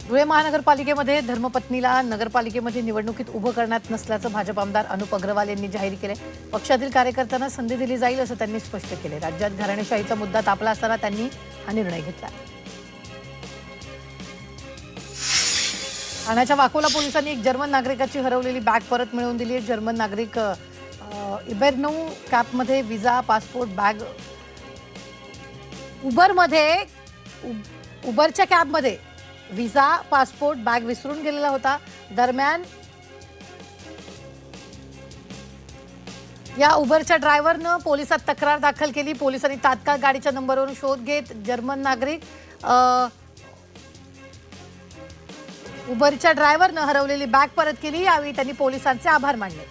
धुळे महानगरपालिकेमध्ये धर्मपत्नीला नगरपालिकेमध्ये निवडणुकीत उभं करण्यात नसल्याचं भाजप आमदार अनुप अग्रवाल यांनी जाहीर केले। पक्षातील कार्यकर्त्यांना संधी दिली जाईल असं त्यांनी स्पष्ट केले। राज्यात घराणेशाहीचा मुद्दा तापला असताना त्यांनी हा निर्णय घेतला। ठाण्याच्या वाकोला पोलिसांनी एक जर्मन नागरिकाची हरवलेली बॅग परत मिळवून दिली आहे। जर्मन नागरिक इबेर्नो कॅपमध्ये व्हिसा पासपोर्ट बॅग उबरच्या कॅबमध्ये व्हिसा पासपोर्ट बॅग विसरून गेलेला होता। दरम्यान या उबरच्या ड्रायव्हरनं पोलिसात तक्रार दाखल केली। पोलिसांनी तात्काळ गाडीच्या नंबरवरून शोध घेत जर्मन नागरिक उबरच्या ड्रायव्हरनं हरवलेली बॅग परत केली। यावेळी त्यांनी पोलिसांचे आभार मानले।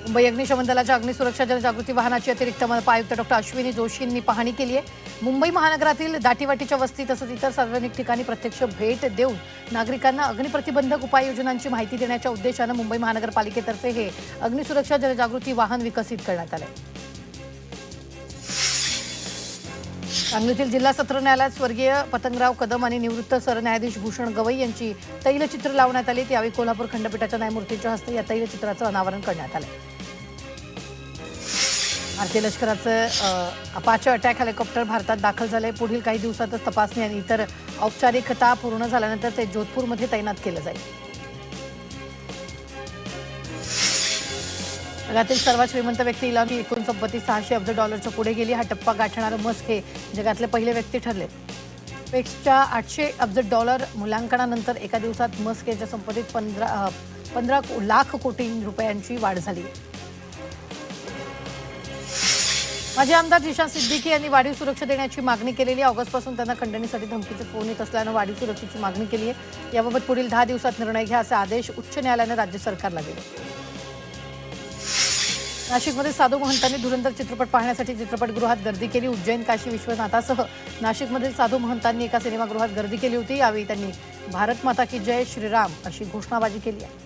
मुंबई अग्निशमन दलाच्या अग्निसुरक्षा जनजागृती वाहनाची अतिरिक्त मनपा आयुक्त डॉक्टर अश्विनी जोशींनी पाहणी केली आहे। मुंबई महानगरातील दाटीवाटीच्या वस्ती तसंच इतर सार्वजनिक ठिकाणी प्रत्यक्ष भेट देऊन नागरिकांना अग्निप्रतिबंधक उपाययोजनांची माहिती देण्याच्या उद्देशानं मुंबई महानगरपालिकेतर्फे हे अग्निसुरक्षा जनजागृती वाहन विकसित करण्यात आले। सांगलीतील जिल्हा सत्र न्यायालयात स्वर्गीय पतंगराव कदम आणि निवृत्त सरन्यायाधीश भूषण गवई यांची तैलचित्र लावण्यात आली। यावेळी कोल्हापूर खंडपीठाच्या न्यायमूर्तींच्या हस्ते या तैलचित्राचं अनावरण करण्यात आलं। भारतीय लष्कराचं अपाचे अटॅक हेलिकॉप्टर भारतात दाखल झाले। पुढील काही दिवसातच तपासणी आणि इतर औपचारिकता पूर्ण झाल्यानंतर ते जोधपूरमध्ये तैनात केलं जाईल। जगातील सर्वात श्रीमंत व्यक्ती इलॉनची एकूण संपत्ती $600 अब्ज पुढे गेली। हा टप्पा गाठणारं मस्क हे जगातले पहिले व्यक्ती ठरले। पेक्सच्या $800 अब्ज मूल्यांकनानंतर एका दिवसात मस्क यांच्या संपत्तीत 15 लाख कोटी रुपयांची वाढ झाली। माजी आमदार जिशान सिद्दीकी यांनी वाढीव सुरक्षा देण्याची मागणी केलेली आहे। ऑगस्टपासून त्यांना खंडणीसाठी धमकीचे फोन येत असल्यानं वाढीव सुरक्षेची मागणी केली आहे। याबाबत पुढील 10 दिवसात निर्णय घ्या असे आदेश उच्च न्यायालयाने राज्य सरकारला दिले। नाशिकमध्ये साधू महंतांनी धुरंधर चित्रपट पाहण्यासाठी चित्रपटगृहात गर्दी केली। उज्जैन काशी विश्वनाथासह नाशिकमधील साधू महंतांनी एका सिनेमागृहात गर्दी केली होती। यावेळी त्यांनी भारत माता की जय श्रीराम अशी घोषणाबाजी केली आहे।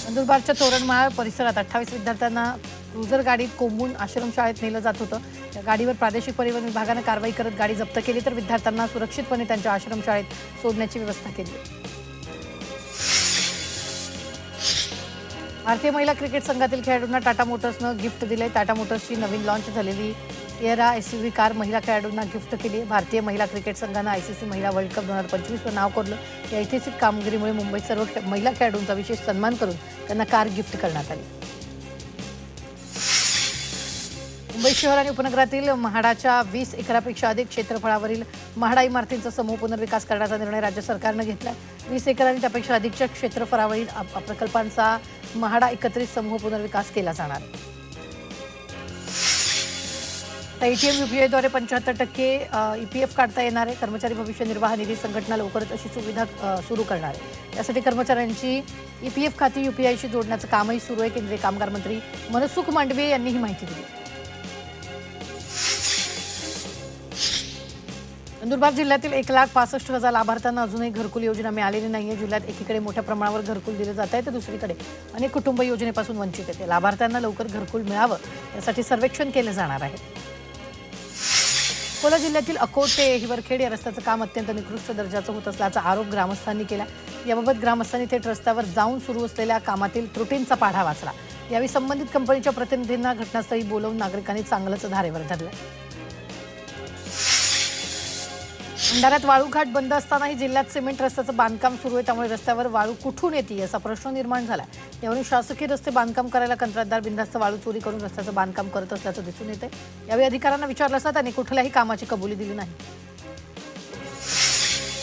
नंदुरबारच्या तोरणमाळ परिसरात 28 विद्यार्थ्यांना क्रुझर गाडीत कोंबून आश्रमशाळेत नेलं जात होतं। या गाडीवर प्रादेशिक परिवहन विभागानं कारवाई करत गाडी जप्त केली तर विद्यार्थ्यांना सुरक्षितपणे त्यांच्या आश्रमशाळेत सोडण्याची व्यवस्था केली। भारतीय महिला क्रिकेट संघातील खेळाडूंना टाटा मोटर्सनं गिफ्ट दिले। टाटा मोटर्सची नवीन लॉन्च झालेली सिएरा SUV कार महिला खेळाडूंना गिफ्ट केली आहे। भारतीय महिला क्रिकेट संघानं ICC महिला वर्ल्ड कप 2025वर नाव कोरलं। या ऐतिहासिक कामगिरीमुळे मुंबईत सर्व महिला खेळाडूंचा विशेष सन्मान करून त्यांना कार गिफ्ट करण्यात आली। मुंबई शहर आणि उपनगरातील म्हाडाच्या 20 एकरापेक्षा अधिक क्षेत्रफळावरील म्हाडा इमारतींचा समूह पुनर्विकास करण्याचा निर्णय राज्य सरकारनं घेतला। 20 एकर आणि त्यापेक्षा अधिकच्या क्षेत्रफळावरील प्रकल्पांचा म्हाडा एकत्रित समूह पुनर्विकास केला जाणार आहे। ATM UPIद्वारे 75% EPF काढता येणार आहे। कर्मचारी भविष्य निर्वाह निधी संघटना लवकरच अशी सुविधा सुरू करणार आहे। यासाठी कर्मचाऱ्यांची EPF खाती UPIशी जोडण्याचं कामही सुरू आहे। केंद्रीय कामगार मंत्री मनसुख मांडवीय यांनी ही माहिती दिली। नंदुरबार जिल्ह्यातील 1,65,000 लाभार्थ्यांना अजूनही घरकुल योजना मिळालेली नाहीये। जिल्ह्यात एकीकडे मोठ्या प्रमाणावर घरकुल दिले जात आहे तर दुसरीकडे अनेक कुटुंब योजनेपासून वंचित आहेत। लाभार्थ्यांना लवकर घरकुल मिळावं यासाठी सर्वेक्षण केलं जाणार आहे। अकोला जिल्ह्यातील अकोट ते हिवरखेड या रस्त्याचं काम अत्यंत निकृष्ट दर्जाचं होत असल्याचा आरोप ग्रामस्थांनी केला। याबाबत ग्रामस्थांनी थेट रस्त्यावर जाऊन सुरू असलेल्या कामातील त्रुटींचा पाढा वाचला। यावेळी संबंधित कंपनीच्या प्रतिनिधींना घटनास्थळी बोलावून नागरिकांनी चांगलंच धारेवर धरलं। भंडाऱ्यात वाळूघाट बंद असतानाही जिल्ह्यात सिमेंट रस्त्याचं बांधकाम सुरू आहे। त्यामुळे रस्त्यावर वाळू कुठून येते असा प्रश्न निर्माण झाला। यावरून शासकीय रस्ते बांधकाम करायला कंत्राटदार बिनधास्त वाळू चोरी करून रस्त्याचं बांधकाम करत असल्याचं दिसून येते। यावेळी अधिकाऱ्यांना विचारलं असता त्यांनी कुठल्याही कामाची कबुली दिली नाही।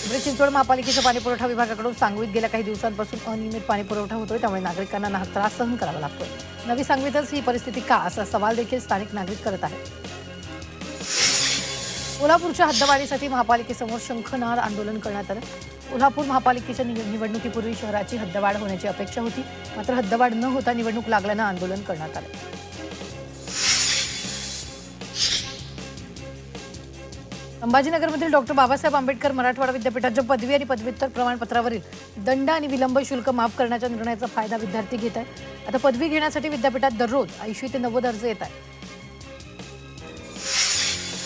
पिंपरी चिंचवड महापालिकेच्या पाणीपुरवठा विभागाकडून सांगवीत गेल्या काही दिवसांपासून अनियमित पाणीपुरवठा होतोय। त्यामुळे नागरिकांना नाहक त्रास सहन करावा लागतोय। नवी सांगवीतच ही परिस्थिती का असा सवाल देखील स्थानिक नागरिक करत आहेत। कोल्हापूरच्या हद्दवाढीसाठी महापालिकेसमोर शंखनाद आंदोलन करण्यात आलं। कोल्हापूर महापालिकेच्या निवडणुकीपूर्वी शहराची हद्दवाढ होण्याची अपेक्षा होती, मात्र हद्दवाढ न होता निवडणूक लागल्यानं आंदोलन करण्यात आलं। संभाजीनगरमधील डॉक्टर बाबासाहेब आंबेडकर मराठवाडा विद्यापीठाच्या पदवी आणि पदव्युत्तर प्रमाणपत्रावरील दंड आणि विलंब शुल्क माफ करण्याच्या निर्णयाचा फायदा विद्यार्थी घेत आहेत। आता पदवी घेण्यासाठी विद्यापीठात दररोज 80 ते 90 अर्ज येत आहेत.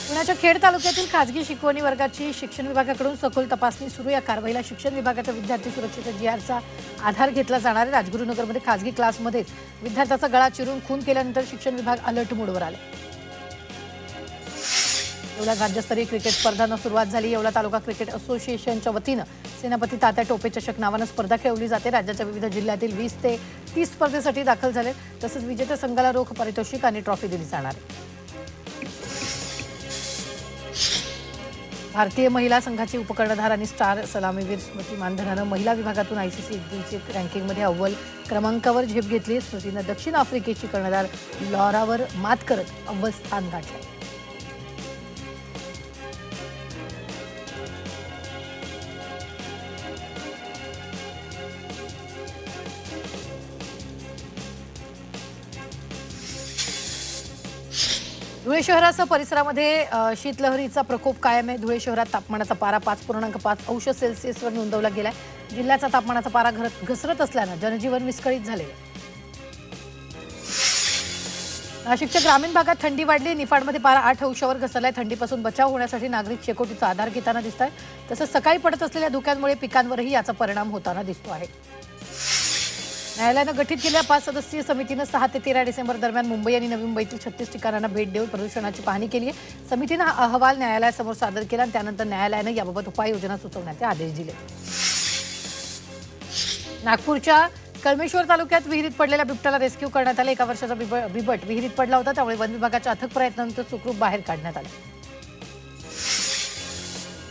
पुण्याच्या खेड तालुक्यातील खासगी शिकवणी वर्गाची शिक्षण विभागाकडून सखोल तपासणी सुरू. या कारवाईला शिक्षण विभागाच्या विद्यार्थी सुरक्षेच्या GRचा आधार घेतला जाणार आहे. राजगुरुनगरमध्ये खासगी क्लासमध्ये विद्यार्थ्याचा गळा चिरून खून केल्यानंतर शिक्षण विभाग अलर्ट मोडवर आले. येवला राज्यस्तरीय क्रिकेट स्पर्धांना सुरुवात झाली. येवला तालुका क्रिकेट असोसिएशनच्या वतीनं सेनापती तात्या टोपे चषक नावानं स्पर्धा खेळवली जाते. राज्याच्या विविध जिल्ह्यातील 20 ते 30 स्पर्धेसाठी दाखल झाले. तसंच विजेत्या संघाला रोख पारितोषिक आणि ट्रॉफी दिली जाणार आहे. भारतीय महिला संघाची उपकर्णधार आणि स्टार सलामीवीर स्मृती मानधनानं महिला विभागातून ICC एकदिवसीय रँकिंगमध्ये अव्वल क्रमांकावर झेप घेतली. स्मृतीनं दक्षिण आफ्रिकेची कर्णधार लॉरावर मात करत अव्वल स्थान गाठलं. धुळे शहरासह परिसरामध्ये शीतलहरीचा प्रकोप कायम आहे. धुळे शहरात तापमानाचा पारा 5.5 अंश सेल्सिअसवर नोंदवला गेलाय. जिल्ह्याचा तापमानाचा पारा घसरत असल्यानं जनजीवन विस्कळीत झाले. नाशिकच्या ग्रामीण भागात थंडी वाढली. निफाडमध्ये पारा 8 अंशावर घसरलाय. थंडीपासून बचाव होण्यासाठी नागरिक शेकोटीचा आधार घेताना दिसत आहेत. तसंच सकाळी पडत असलेल्या धुक्यांमुळे पिकांवरही याचा परिणाम होताना दिसतो आहे. न्यायालयानं गठीत केलेल्या 5 सदस्यीय समितीनं 6 ते 13 डिसेंबर दरम्यान मुंबई आणि नवी मुंबईतील 36 ठिकाणांना भेट देऊन प्रदूषणाची पाहणी केली आहे. समितीनं हा अहवाल न्यायालयासमोर सादर केला आणि त्यानंतर न्यायालयानं याबाबत उपाययोजना सुचवण्याचे आदेश दिले. नागपूरच्या कळमेश्वर तालुक्यात विहिरीत पडलेल्या बिबट्याला रेस्क्यू करण्यात आले. 1 वर्षाचा बिबट विहिरीत पडला होता. त्यामुळे वन विभागाच्या अथक प्रयत्नानंतर सुखरूप बाहेर काढण्यात आले.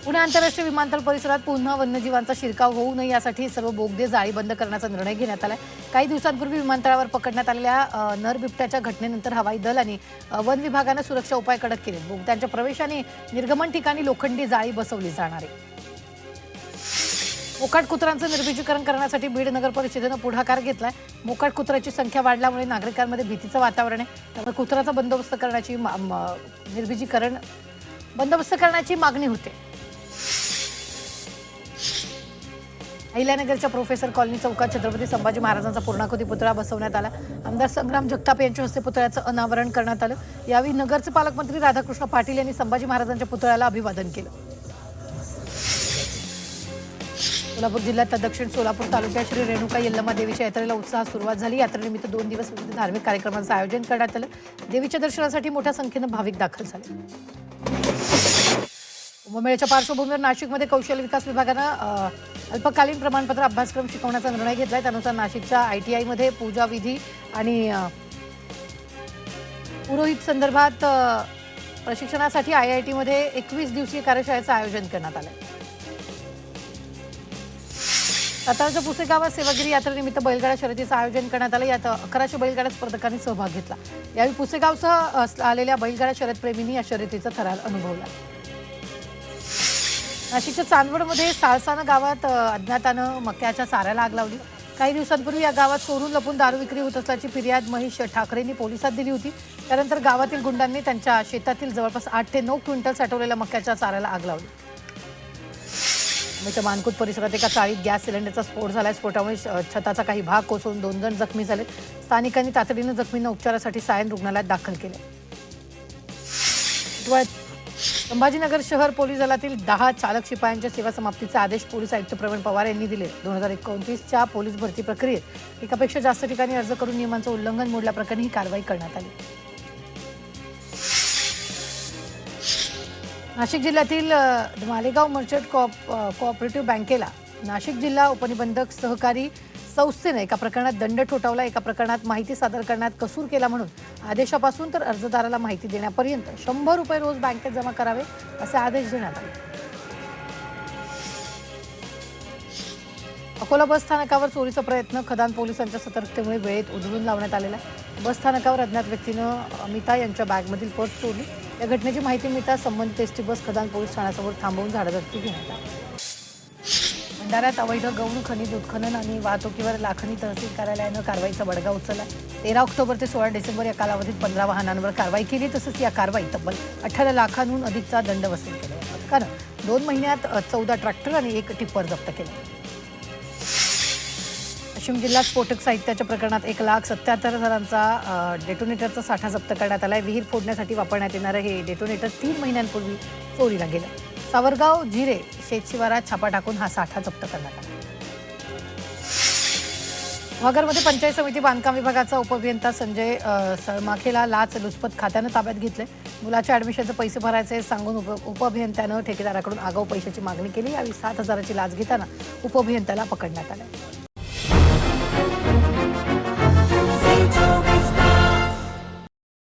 पुणे आंतरराष्ट्रीय विमानतळ परिसरात पुन्हा वन्यजीवांचा शिरकाव होऊ नये यासाठी सर्व बोगदे जाळी बंद करण्याचा निर्णय घेण्यात आला. काही दिवसांपूर्वी विमानतळावर पकडण्यात आलेल्या नर बिबट्याच्या घटनेनंतर हवाई दल आणि वन विभागानं सुरक्षा उपाय कडक केले. बोगद्यांच्या प्रवेश आणि निर्गमन ठिकाणी लोखंडी जाळी बसवली जाणार आहे. मोकाट कुत्र्यांचं निर्बीजीकरण करण्यासाठी बीड नगर परिषदेनं पुढाकार घेतलाय. मोकाट कुत्र्याची संख्या वाढल्यामुळे नागरिकांमध्ये भीतीचं वातावरण आहे. त्यामुळे कुत्र्याचा बंदोबस्त करण्याची मागणी होते. अहिल्यानगरच्या प्रोफेसर कॉलनी चौकात छत्रपती संभाजी महाराजांचा पूर्णाकृती पुतळा बसवण्यात आला. आमदार संग्राम जगताप यांच्या हस्ते पुतळ्याचं अनावरण करण्यात आलं. यावेळी नगरचे पालकमंत्री राधाकृष्ण पाटील यांनी संभाजी महाराजांच्या पुतळ्याला अभिवादन केलं. सोलापूर जिल्ह्यात दक्षिण सोलापूर तालुक्यात श्री रेणुका यल्लमा देवीच्या यात्रेला उत्साहात सुरुवात झाली. यात्रेनिमित्त 2 दिवस विविध धार्मिक कार्यक्रमांचं आयोजन करण्यात आलं. देवीच्या दर्शनासाठी मोठ्या संख्येनं भाविक दाखल झाले. कुंभमेळ्याच्या पार्श्वभूमीवर नाशिकमध्ये कौशल्य विकास विभागानं अल्पकालीन प्रमाणपत्र अभ्यासक्रम शिकवण्याचा निर्णय घेतलाय. त्यानुसार नाशिकच्या ITI मध्ये पूजा विधी आणि पुरोहित संदर्भात प्रशिक्षणासाठी IIT मध्ये 21 दिवसीय कार्यशाळेचं आयोजन करण्यात आलंय. साताराच्या पुसेगावात सेवागिरी यात्रेनिमित्त बैलगाडा शर्यतीचं आयोजन करण्यात आलं. यात 1100 बैलगाडा स्पर्धकांनी सहभाग घेतला. यावेळी पुसेगावसह आलेल्या बैलगाडा शर्यतप्रेमींनी या शर्यतीचा थरार अनुभवला. नाशिकच्या चांदवडमध्ये साळसाना गावात अज्ञातानं मक्याच्या चाऱ्याला आग लावली. काही दिवसांपूर्वी या गावात चोरून लपून दारू विक्री होत असल्याची फिर्याद महेश ठाकरेंनी पोलिसात दिली होती. त्यानंतर गावातील गुंडांनी त्यांच्या शेतातील जवळपास 8 ते 9 क्विंटल साठवलेल्या मक्याच्या चाऱ्याला आग लावली. मुंबईच्या मानकुत परिसरात एका चाळीत गॅस सिलेंडरचा स्फोट झाला. स्फोटामुळे छताचा काही भाग कोसळून 2 जण जखमी झाले. स्थानिकांनी तातडीनं जखमींना उपचारासाठी सायन रुग्णालयात दाखल केले. संभाजीनगर शहर पोलीस दलातील 10 चालक शिपायांच्या सेवा समाप्तीचे आदेश पोलीस आयुक्त प्रवीण पवार यांनी दिले. 2029च्या पोलीस भरती प्रक्रियेत एकापेक्षा जास्त ठिकाणी अर्ज करून नियमांचं उल्लंघन मोडल्याप्रकरणी ही कारवाई करण्यात आली. नाशिक जिल्ह्यातील मालेगाव मर्चंट कोऑपरेटिव्ह बँकेला नाशिक जिल्हा उपनिबंधक सहकारी संस्थेनं एका प्रकरणात दंड ठोठावला. एका प्रकरणात माहिती सादर करण्यात कसूर केला म्हणून आदेशापासून तर अर्जदाराला माहिती देण्यापर्यंत 100 रुपये रोज बँकेत जमा करावे असे आदेश देण्यात आले. अकोला बस स्थानकावर चोरीचा प्रयत्न. खदान पोलिसांच्या सतर्कतेमुळे वेळेत उधळून लावण्यात आलेला. बस स्थानकावर अज्ञात व्यक्तीनं अमिता यांच्या बॅगमधील पर्स चोरली. या घटनेची माहिती मिळताच संबंधित एसटी बस खदान पोलीस ठाण्यासमोर थांबवून झाडाझडती घेण्यात आली. भंडाऱ्यात अवैध गौण खनिज उत्खनन आणि वाहतुकीवर लाखनी तहसील कार्यालयानं कारवाईचा बडगा उचलला. 13 ऑक्टोबर ते 16 डिसेंबर या कालावधीत 15 वाहनांवर कारवाई केली. तसंच या कारवाईत तब्बल 18 लाखांहून अधिकचा दंड वसूल केला. या पथकानं 2 महिन्यात 14 ट्रॅक्टर आणि 1 टिप्पर जप्त केलं. वाशिम जिल्ह्यात स्फोटक साहित्याच्या प्रकरणात 1,77,000चा डेटोनेटरचा साठा जप्त करण्यात आलाय. विहीर फोडण्यासाठी वापरण्यात येणारं हे डेटोनेटर 3 महिन्यांपूर्वी चोरीला गेलं. सावरगाव जिरे शेतशिवारात छापा टाकून हा साठा जप्त करण्यात आला. वाघरमध्ये पंचायत समिती बांधकाम विभागाचा उपअभियंता संजय सळमाखेला लाचलुचपत खात्यानं ताब्यात घेतले. मुलाच्या ॲडमिशनचे पैसे भरायचे सांगून उपअभियंत्यानं ठेकेदाराकडून आगाऊ पैशाची मागणी केली. यावेळी 7,000ची लाच घेताना उपअभियंत्याला पकडण्यात आले.